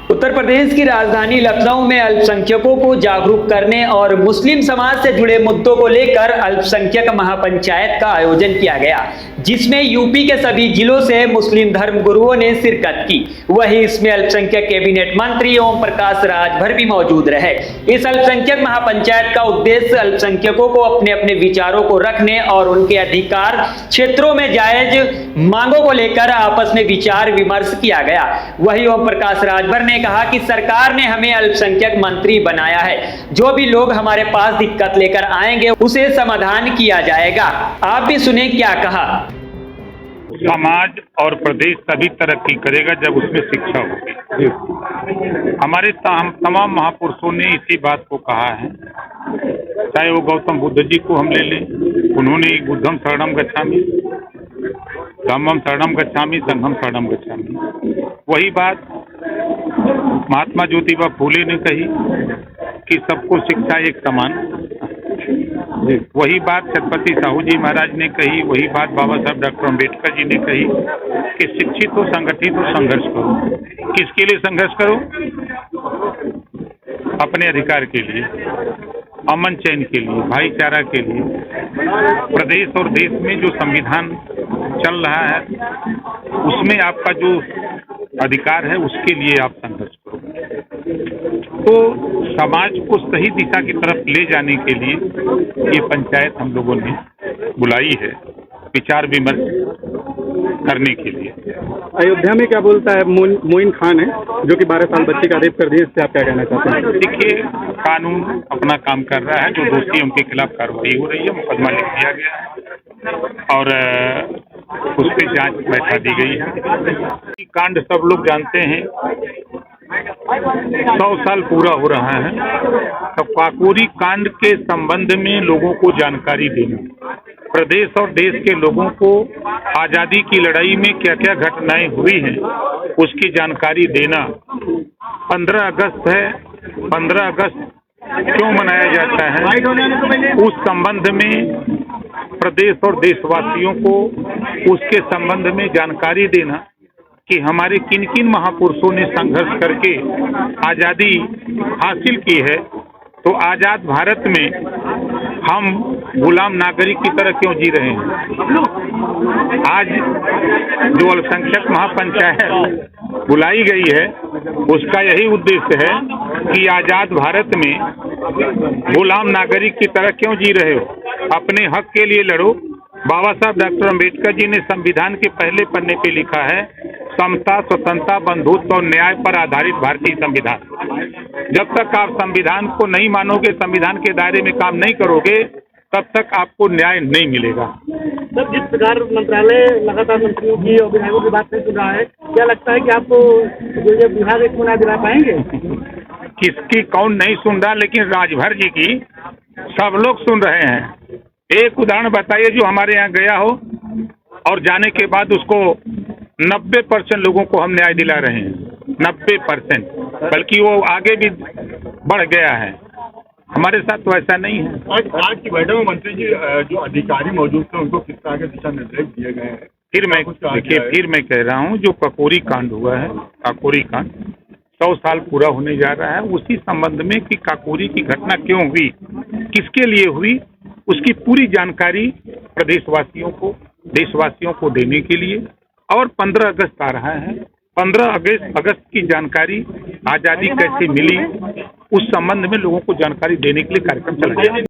उत्तर प्रदेश की राजधानी लखनऊ में अल्पसंख्यकों को जागरूक करने और मुस्लिम समाज से जुड़े मुद्दों को लेकर अल्पसंख्यक महापंचायत का आयोजन किया गया, जिसमें यूपी के सभी जिलों से मुस्लिम धर्म गुरुओं ने शिरकत की। वहीं इसमें अल्पसंख्यक कैबिनेट मंत्री ओम प्रकाश राजभर भी मौजूद रहे। इस अल्पसंख्यक महापंचायत का उद्देश्य अल्पसंख्यकों को अपने अपने विचारों को रखने और उनके अधिकार क्षेत्रों में जायज मांगों को लेकर आपस में विचार विमर्श किया गया। वहीं ओम प्रकाश राजभर ने कहा कि सरकार ने हमें अल्पसंख्यक मंत्री बनाया है, जो भी लोग हमारे पास दिक्कत लेकर आएंगे उसे समाधान किया जाएगा। आप भी सुने क्या कहा। समाज और प्रदेश तभी तरक्की करेगा जब उसमें शिक्षा होगी। हमारे तमाम महापुरुषों ने इसी बात को कहा है, चाहे वो गौतम बुद्ध जी को हम ले लें, उन्होंने बुद्धम शरणम गच्छामि, धम्मम शरणम गच्छामि, संघम शरणम गच्छामि। वही बात महात्मा ज्योतिबा फूले ने कही कि सबको शिक्षा एक समान। वही बात छत्रपति साहू जी महाराज ने कही, वही बात बाबा साहब डॉक्टर अम्बेडकर जी ने कही कि शिक्षित हो, संगठित हो, संघर्ष करो। किसके लिए संघर्ष करो? अपने अधिकार के लिए, अमन चैन के लिए, भाईचारा के लिए। प्रदेश और देश में जो संविधान चल रहा है उसमें आपका जो अधिकार है उसके लिए आप संघर्ष करो। तो समाज को सही दिशा की तरफ ले जाने के लिए ये पंचायत हम लोगों ने बुलाई है, विचार विमर्श करने के लिए। अयोध्या में क्या बोलता है मोइन खान है, जो कि 12 साल बच्ची का रेप कर दिए, इससे आप क्या कहना चाहते हैं? देखिए, कानून अपना काम कर रहा है, जो दोषी उनके खिलाफ कार्रवाई हो रही है, मुकदमा लिख दिया गया है और उस पर जांच बैठा दी गई है। कांड सब लोग जानते हैं, 100 साल पूरा हो रहा है। तो काकोरी कांड के संबंध में लोगों को जानकारी देना, प्रदेश और देश के लोगों को आजादी की लड़ाई में क्या क्या घटनाएं हुई हैं उसकी जानकारी देना। 15 अगस्त है, 15 अगस्त क्यों मनाया जाता है, उस संबंध में प्रदेश और देशवासियों को उसके संबंध में जानकारी देना कि हमारे किन किन महापुरुषों ने संघर्ष करके आजादी हासिल की है। तो आजाद भारत में हम गुलाम नागरिक की तरह क्यों जी रहे हैं? आज जो अल्पसंख्यक महापंचायत बुलाई गई है उसका यही उद्देश्य है कि आजाद भारत में गुलाम नागरिक की तरह क्यों जी रहे हो, अपने हक के लिए लड़ो। बाबा साहब डॉक्टर अम्बेडकर जी ने संविधान के पहले पन्ने पे लिखा है, समता, स्वतंत्रता, बंधुत्व और न्याय पर आधारित भारतीय संविधान। जब तक आप संविधान को नहीं मानोगे, संविधान के दायरे में काम नहीं करोगे, तब तक आपको न्याय नहीं मिलेगा। सर, जिस प्रकार मंत्रालय लगातार मंत्रियों की और विधायकों की बात नहीं सुन रहा है, क्या लगता है कि आपको जो विभाग एक न्याय दिला पाएंगे? किसकी कौन नहीं सुन रहा, लेकिन राजभर जी की सब लोग सुन रहे हैं। एक उदाहरण बताइए जो हमारे यहाँ गया हो और जाने के बाद उसको 90% लोगों को हम न्याय दिला रहे हैं। 90%, बल्कि वो आगे भी बढ़ गया है। हमारे साथ तो ऐसा नहीं है। आज की बैठक में मंत्री जी जो अधिकारी मौजूद थे उनको किस तरह के दिशा निर्देश दिए गए हैं? फिर मैं कह रहा हूँ, जो काकोरी कांड हुआ है, काकोरी कांड 100 साल पूरा होने जा रहा है, उसी संबंध में कि काकोरी की घटना क्यों हुई, किसके लिए हुई, उसकी पूरी जानकारी प्रदेशवासियों को, देशवासियों को देने के लिए। और 15 अगस्त आ रहा है, 15 अगस्त की जानकारी, आज़ादी कैसे मिली, उस संबंध में लोगों को जानकारी देने के लिए कार्यक्रम चलाया जाए।